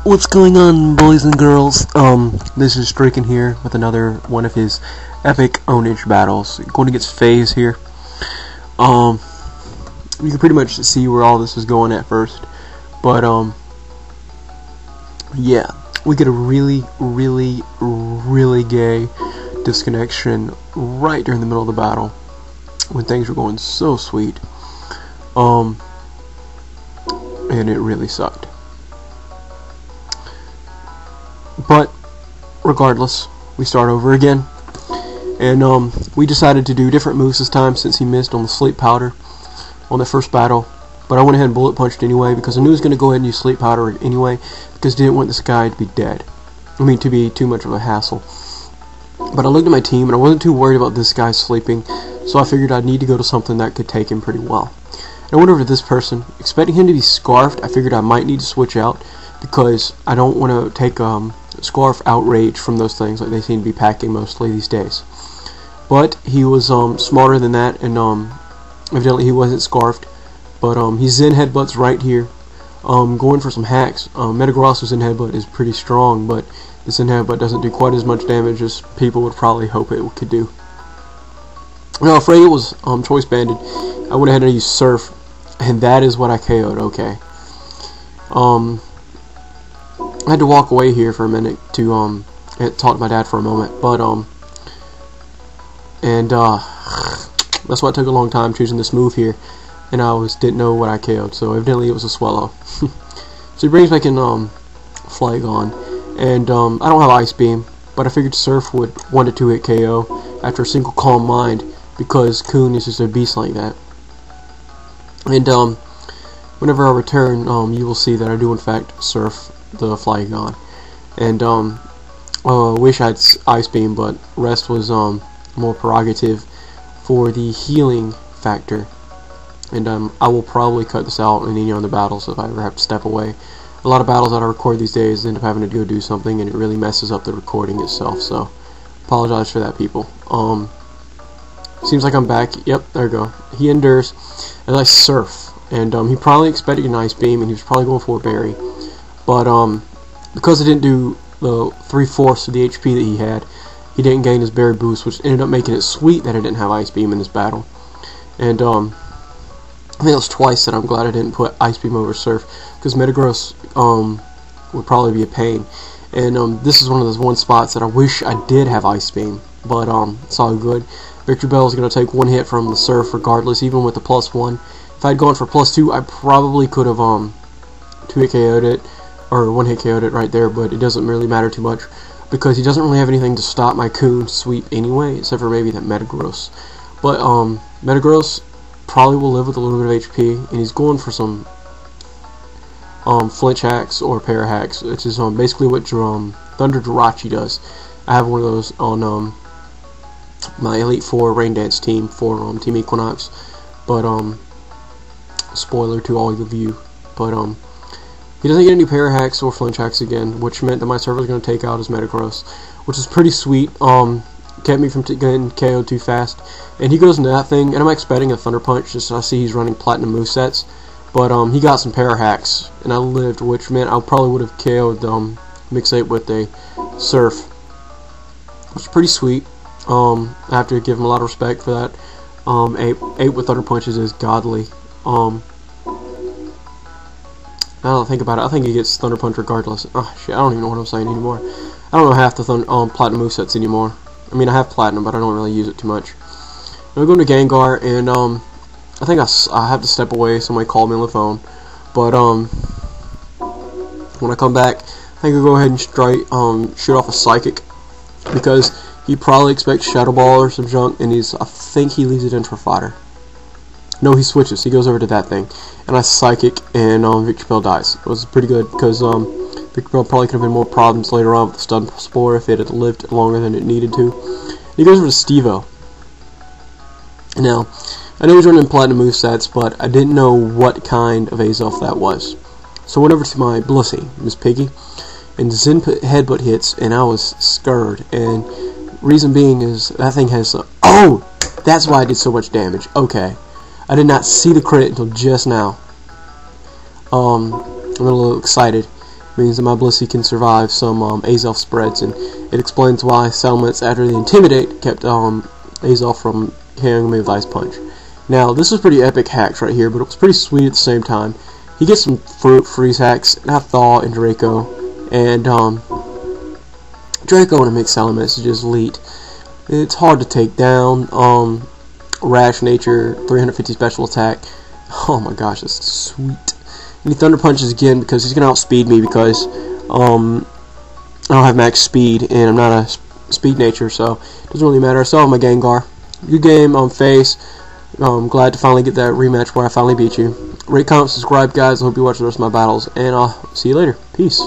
What's going on, boys and girls? This is Stricken here with another one of his epic ownage battles. Going against Phase here. You can pretty much see where all this is going at first, but yeah, we get a really gay disconnection right during the middle of the battle when things were going so sweet, and it really sucked. But regardless, we start over again, and we decided to do different moves this time since he missed on the sleep powder on the first battle. But I went ahead and bullet punched anyway because I knew he was going to go ahead and use sleep powder anyway because I didn't want this guy to be dead. I mean, to be too much of a hassle. But I looked at my team and I wasn't too worried about this guy sleeping, so I figured I'd need to go to something that could take him pretty well. And I went over to this person, expecting him to be scarfed. I figured I might need to switch out because I don't want to take scarf outrage from those things like they seem to be packing mostly these days. But he was smarter than that, and evidently he wasn't scarfed. But he Zen headbutts right here, going for some hacks. Metagrosso's Zen headbutt is pretty strong, but the Zen headbutt doesn't do quite as much damage as people would probably hope it could do. Now, Freya was choice banded. I went ahead and used Surf, and that is what I KO'd. Okay. I had to walk away here for a minute to talk to my dad for a moment, but that's why it took a long time choosing this move here, and I didn't know what I KO'd, so evidently it was a swallow. So he brings back in Flygon, and I don't have Ice Beam, but I figured Surf would 1 to 2 hit KO after a single Calm Mind because Coon is just a beast like that. And whenever I return, you will see that I do in fact Surf the Flygon, and wish I had Ice Beam, but rest was more prerogative for the healing factor, and I will probably cut this out in any other battles if I ever have to step away. A lot of battles that I record these days end up having to go do something, and it really messes up the recording itself, so apologize for that, people. Seems like I'm back. Yep, there we go. He endures as I Surf, and he probably expected an Ice Beam, and he was probably going for a berry. But because I didn't do the 3/4 of the HP that he had, he didn't gain his berry boost, which ended up making it sweet that I didn't have Ice Beam in this battle. And I think it was twice that I'm glad I didn't put Ice Beam over Surf, because Metagross would probably be a pain. And this is one of those spots that I wish I did have Ice Beam, but it's all good. Victory Bell is going to take 1 hit from the Surf regardless, even with the +1. If I'd gone for +2, I probably could have 2-hit KO'd it, or 1-hit KO'd it right there, but it doesn't really matter too much because he doesn't really have anything to stop my Coon sweep anyway, except for maybe that Metagross. But Metagross probably will live with a little bit of HP, and he's going for some flinch hacks or para hacks, which is basically what Thunder Jirachi does. I have one of those on my Elite Four Rain Dance team for Team Equinox, but spoiler to all of you, but he doesn't get any para hacks or flinch hacks again, which meant that my server was going to take out his Metagross, which is pretty sweet. Kept me from getting KO'd too fast. And he goes into that thing, and I'm expecting a Thunder Punch, just so I see he's running Platinum movesets. But he got some para hacks, and I lived, which meant I probably would have KO'd Mixate with a Surf, which is pretty sweet. I have to give him a lot of respect for that. 8 with Thunder Punches is godly. I don't think about it. I think he gets Thunder Punch regardless. Oh shit! I don't even know what I'm saying anymore. I don't know half the Platinum movesets anymore. I mean, I have Platinum, but I don't really use it too much. I'm going to Gengar, and I think I have to step away. Somebody called me on the phone, but when I come back, I think I'll go ahead and shoot off a Psychic because he probably expects Shadow Ball or some junk, and I think he leaves it in for fodder. No, he switches. He goes over to that thing, and I Psychic, and Victory Bell dies. It was pretty good because Victory Bell probably could have been more problems later on with the Stun Spore if it had lived longer than it needed to. And he goes over to Stevo. Now, I know he's running Platinum movesets, but I didn't know what kind of Azelf that was. So I went over to my Blissey, Miss Piggy, and Zen headbutt hits, and I was scared. And reason being is that thing has oh, that's why I did so much damage. Okay, I did not see the crit until just now. I'm a little excited. It means that my Blissey can survive some Azelf spreads, and it explains why Settlements, after they intimidate, kept Azelf from hitting me with Ice Punch. Now, this was pretty epic hacks right here, but it was pretty sweet at the same time. He gets some fruit freeze hacks, and I have Thaw and Draco, and Draco when it makes Salamence is just elite. It's hard to take down. Rash Nature, 350 special attack. Oh my gosh, that's sweet. And he Thunder Punches again because he's gonna outspeed me because I don't have max speed and I'm not a speed nature, so it doesn't really matter. I still have my Gengar. Good game on Phase. I'm glad to finally get that rematch where I finally beat you. Rate, comment, subscribe, guys. I hope you watch the rest of my battles, and I'll see you later. Peace.